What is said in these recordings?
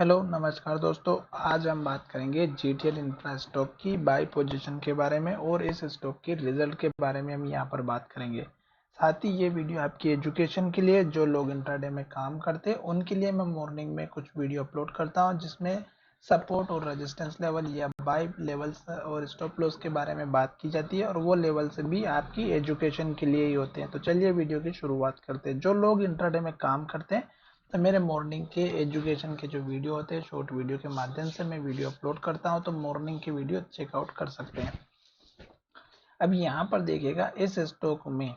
Hello नमस्कार दोस्तों। आज हम बात करेंगे जीटीएल इंफ्रा स्टॉक की बाय पोजीशन के बारे में और इस स्टॉक के रिजल्ट के बारे में हम यहाँ पर बात करेंगे। साथ ही ये वीडियो आपकी एजुकेशन के लिए, जो लोग इंट्राडे में काम करते हैं उनके लिए मैं मॉर्निंग में कुछ वीडियो अपलोड करता हूँ जिसमें सपोर्ट और रेजिस्टेंस लेवल या बाय लेवल्स और स्टॉप लॉस के बारे में बात की जाती है और वो लेवल्स भी आपकी एजुकेशन के लिए ही होते हैं। तो चलिए वीडियो की शुरुआत करते हैं। जो लोग इंट्राडे में काम करते हैं तो मेरे मॉर्निंग के एजुकेशन के जो वीडियो होते हैं, शॉर्ट वीडियो के माध्यम से मैं वीडियो अपलोड करता हूं, तो मॉर्निंग के वीडियो चेकआउट कर सकते हैं। अब यहाँ पर देखिएगा इस स्टॉक में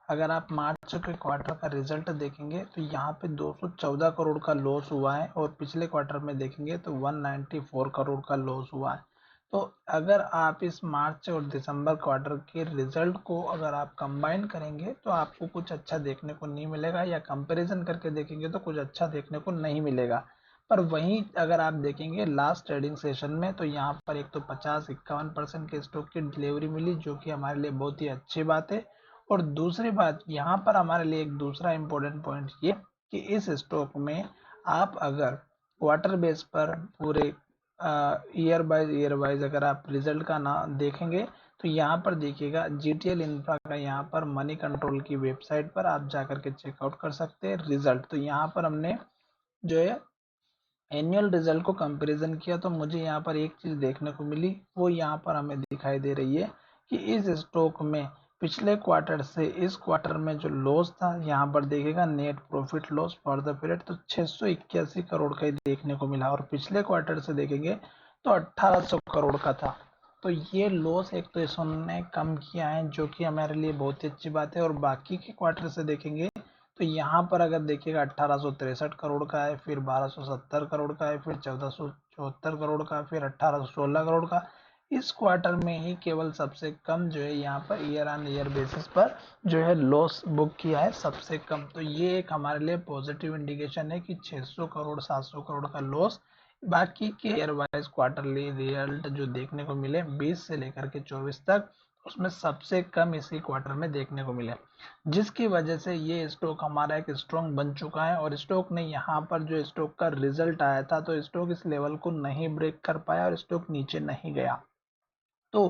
अगर आप मार्च के क्वार्टर का रिजल्ट देखेंगे तो यहाँ पे 214 करोड़ का लॉस हुआ है और पिछले क्वार्टर में देखेंगे तो 194 करोड़ का लॉस हुआ है। तो अगर आप इस मार्च और दिसंबर क्वार्टर के रिजल्ट को अगर आप कंबाइन करेंगे तो आपको कुछ अच्छा देखने को नहीं मिलेगा, या कंपैरिजन करके देखेंगे तो कुछ अच्छा देखने को नहीं मिलेगा। पर वहीं अगर आप देखेंगे लास्ट ट्रेडिंग सेशन में तो यहाँ पर एक तो 50-51% के स्टॉक की डिलीवरी मिली, जो कि हमारे लिए बहुत ही अच्छी बात है। और दूसरी बात यहाँ पर हमारे लिए एक दूसरा इम्पोर्टेंट पॉइंट ये कि इस स्टॉक में आप अगर क्वार्टर बेस पर पूरे ईयर वाइज अगर आप रिजल्ट का ना देखेंगे तो यहाँ पर देखिएगा जीटीएल इंफ्रा का यहाँ पर मनी कंट्रोल की वेबसाइट पर आप जाकर के चेकआउट कर सकते हैं रिजल्ट। तो यहाँ पर हमने जो है एनुअल रिजल्ट को कंपैरिजन किया तो मुझे यहाँ पर एक चीज देखने को मिली, वो यहाँ पर हमें दिखाई दे रही है कि इस स्टॉक में पिछले क्वार्टर से इस क्वार्टर में जो लॉस था, यहाँ पर देखिएगा net profit loss for the period तो 681 करोड़ का ही देखने को मिला, और पिछले क्वार्टर से देखेंगे तो 1800 करोड़ का था। तो ये लॉस एक तो इसने कम किया है, जो कि हमारे लिए बहुत ही अच्छी बात है। और बाकी के क्वार्टर से देखेंगे तो यहाँ पर अगर देखिएगा 1863 करोड़ का है, फिर 1270 करोड़ का है, फिर 1474 करोड़ का, फिर 1816 करोड़ का। इस क्वार्टर में ही केवल सबसे कम जो है यहाँ per year on year basis पर जो है लॉस बुक किया है सबसे कम। तो ये एक हमारे लिए पॉजिटिव इंडिकेशन है कि 600 करोड़ 700 करोड़ का लॉस बाकी के ईयर वाइज क्वार्टरली रिजल्ट जो देखने को मिले 20 से लेकर के 24 तक, उसमें सबसे कम इसी क्वार्टर में देखने को मिले, जिसकी वजह से ये स्टॉक हमारा एक स्ट्रॉन्ग बन चुका है। और स्टॉक ने यहाँ पर जो स्टॉक का रिजल्ट आया था तो स्टॉक इस लेवल को नहीं ब्रेक कर पाया और स्टॉक नीचे नहीं गया। तो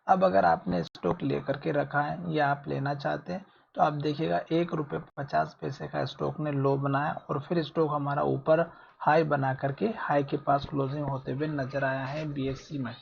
अब अगर आपने स्टॉक लेकर के रखा है या आप लेना चाहते हैं तो आप देखिएगा 1 रुपये 50 पैसे का स्टॉक ने लो बनाया और फिर स्टॉक हमारा ऊपर हाई बना करके हाई के पास क्लोजिंग होते हुए नजर आया है बीएससी में।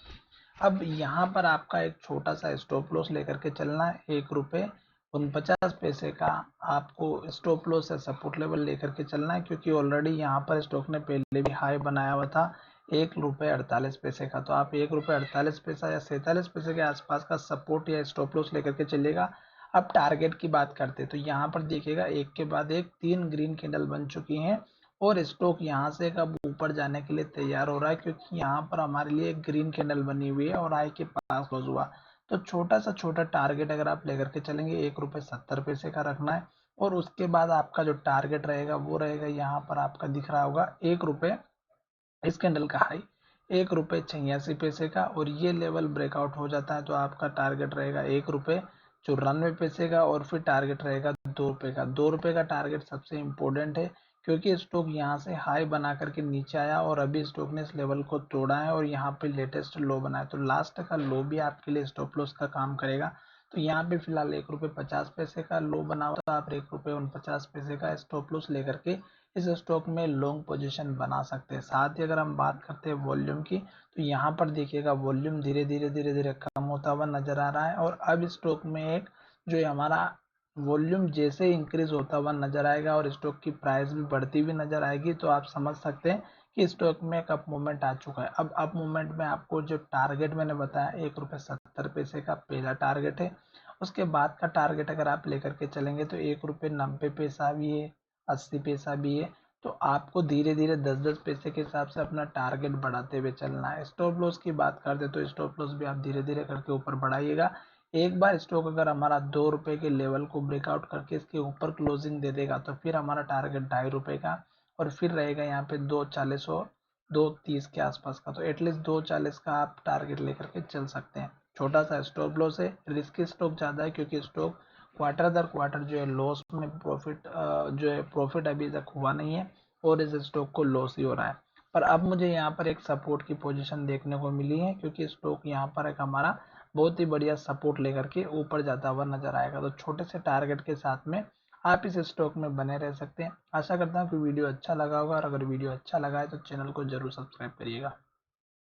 अब यहाँ पर आपका एक छोटा सा स्टॉप लॉस लेकर के चलना है, 1 रुपये 49 पैसे का आपको स्टॉप लॉस या सपोर्ट लेवल लेकर के चलना है, क्योंकि ऑलरेडी यहाँ पर स्टॉक ने पहले भी हाई बनाया हुआ था 1 रुपये 48 पैसे का। तो आप 1 रुपये 48 पैसा या 47 पैसे के आसपास का सपोर्ट या स्टॉप लॉस लेकर के चलिएगा। अब टारगेट की बात करते हैं तो यहाँ पर देखिएगा एक के बाद एक 3 ग्रीन कैंडल बन चुकी हैं और स्टॉक यहाँ से अब ऊपर जाने के लिए तैयार हो रहा है, क्योंकि यहाँ पर हमारे लिए एक ग्रीन कैंडल बनी हुई है और आई के पास क्लोज हुआ। तो छोटा टारगेट अगर आप लेकर के चलेंगे 1 रुपये 70 पैसे का रखना है, और उसके बाद आपका जो टारगेट रहेगा वो रहेगा यहाँ पर आपका दिख रहा होगा 1 रुपये, इस कैंडल का हाई 1 रुपये 86 पैसे का, और ये लेवल ब्रेकआउट हो जाता है तो आपका टारगेट रहेगा 1 रुपये 94 पैसे का, और फिर टारगेट रहेगा 2 रुपये का। 2 रुपये का टारगेट सबसे इम्पोर्टेंट है, क्योंकि स्टॉक यहाँ से हाई बना करके नीचे आया और अभी स्टॉक ने इस लेवल को तोड़ा है और यहाँ पे लेटेस्ट लो बनाया, तो लास्ट का लो भी आपके लिए स्टॉप लॉस का काम करेगा। तो यहाँ पे फिलहाल 1 रुपये 50 पैसे का लो बना हुआ था, आप 1 रुपये 49 पैसे का स्टॉप लॉस लेकर के इस स्टॉक में लॉन्ग पोजीशन बना सकते हैं। साथ ही अगर हम बात करते हैं वॉल्यूम की तो यहाँ पर देखिएगा वॉल्यूम धीरे धीरे कम होता हुआ नजर आ रहा है, और अब स्टॉक में एक जो है हमारा वॉल्यूम जैसे इंक्रीज होता हुआ नजर आएगा और स्टॉक की प्राइस भी बढ़ती हुई नजर आएगी, तो आप समझ सकते हैं कि स्टॉक में एक अप मूवमेंट आ चुका है। अब अप मूवमेंट में आपको जो टारगेट मैंने बताया 1 रुपये 70 पैसे का पहला टारगेट है। उसके बाद का टारगेट अगर आप लेकर के चलेंगे तो 1 रुपये 90 पैसा भी है, 80 पैसा भी है। तो आपको धीरे धीरे 10-10 पैसे के हिसाब से अपना टारगेट बढ़ाते हुए चलना है। स्टॉप लॉस की बात करते तो स्टॉप लॉस भी आप धीरे धीरे करके ऊपर बढ़ाइएगा। एक बार स्टॉक अगर हमारा 2 रुपये के लेवल को ब्रेकआउट करके इसके ऊपर क्लोजिंग दे देगा तो फिर हमारा टारगेट 2.5 रुपये का, और फिर रहेगा यहाँ पे 2.40 और 2.30 के आसपास का। तो एटलीस्ट 2.40 का आप टारगेट लेकर के चल सकते हैं। छोटा सा स्टॉप लॉस है, रिस्की स्टॉक ज़्यादा है क्योंकि स्टॉक क्वार्टर दर क्वार्टर जो है लॉस में प्रॉफिट जो है प्रॉफिट अभी तक हुआ नहीं है और इस स्टॉक को लॉस ही हो रहा है। पर अब मुझे यहाँ पर एक सपोर्ट की पोजीशन देखने को मिली है, क्योंकि स्टॉक यहाँ पर एक हमारा बहुत ही बढ़िया सपोर्ट लेकर के ऊपर जाता हुआ नजर आएगा। तो छोटे से टारगेट के साथ में आप इस स्टॉक में बने रह सकते हैं। आशा करता हूँ कि वीडियो अच्छा लगा होगा, और अगर वीडियो अच्छा लगा है तो चैनल को जरूर सब्सक्राइब करिएगा।